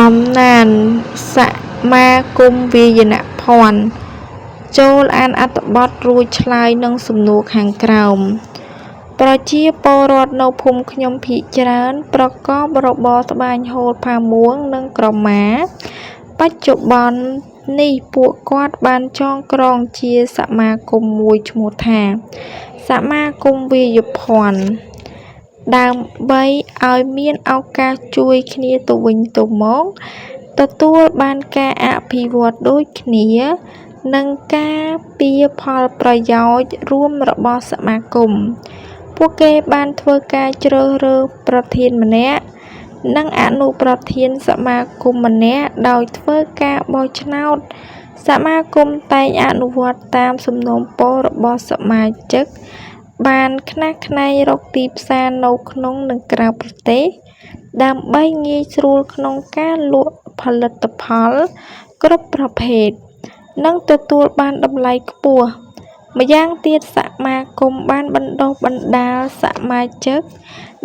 អំណានសមាគមវាយនភ័ណ្ឌចូលអានអត្ថបទរួចឆ្លើយនឹងសំណួរខាងក្រោមប្រជាពលរដ្ឋនៅភូមិខ្ញុំភាគច្រើនប្រកបរបរត្បាញហូលផាមួងនិងក្រមាបច្ចុប្បន្ននេះពួកគាត់បានចងក្រងជាសមាគមមួយឈ្មោះថាសមាគមវាយភ័ណ្ឌដើម្បីឲ្យមានឱកាសជួយគ្នាទៅវិញទៅមកទទួលបានការអភិវឌ្ឍដូចគ្នានិងការពារផលប្រយោជន៍រួមរបស់សមាគមពួកគេបានធ្វើការជ្រើសរើសប្រធានម្នាក់និងអនុប្រធានសមាគមម្នាក់ដោយធ្វើការបោះឆ្នោតសមាគមតែងអនុវត្តតាមសំណូមពររបស់សមាជិកបានខ្នះខ្នែងរកទីផ្សារនៅក្នុងនិងក្រៅប្រទេសដើម្បីងាយស្រួលក្នុងការលក់ផលិតផលគ្រប់ប្រភេទនិងទទួលបានតម្លៃខ្ពស់ម្យ៉ាងទៀតសមាគមបានបណ្ដុះបណ្ដាលសមាជិក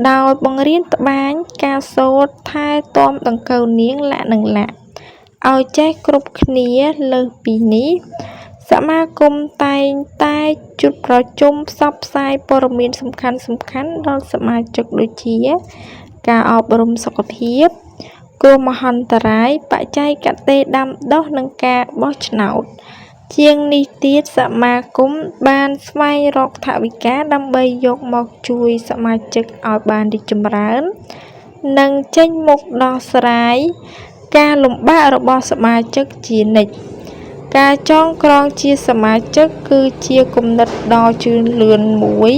ដោយបង្រៀនត្បាញការសូត្រថែទាំដង្កូវនាងលក្ខនឹងលក្ខឲ្យចេះគ្រប់គ្នាលើសពីនេះសមាគមតែងតែជួបប្រជុំផ្សព្វផ្សាយព័ត៌មានសំខាន់ៗដល់សមាជិកដូចជាការអប់រំសុខភាពគ្រោះមហន្តរាយបច្ចេកទេសដាំដុះនិងការបោះឆ្នោតជាងនេះទៀតសមាគមបានស្វែងរកថវិកាដើម្បីយកមកជួយសមាជិកឲ្យបានរីកចម្រើននិងចេញមុខដោះស្រាយការលំបាករបស់សមាជិកជានិច្ចការចងក្រងជាសមាជិកគឺជាគំនិតដ៏ជឿនលឿនមួយ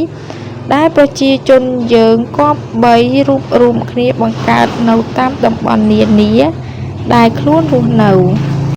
ដែលប្រជាជនយើងគប្បីរួបរួមគ្នាបង្កើតនៅតាមតំបន់នានាដែលខ្លួនរស់នៅ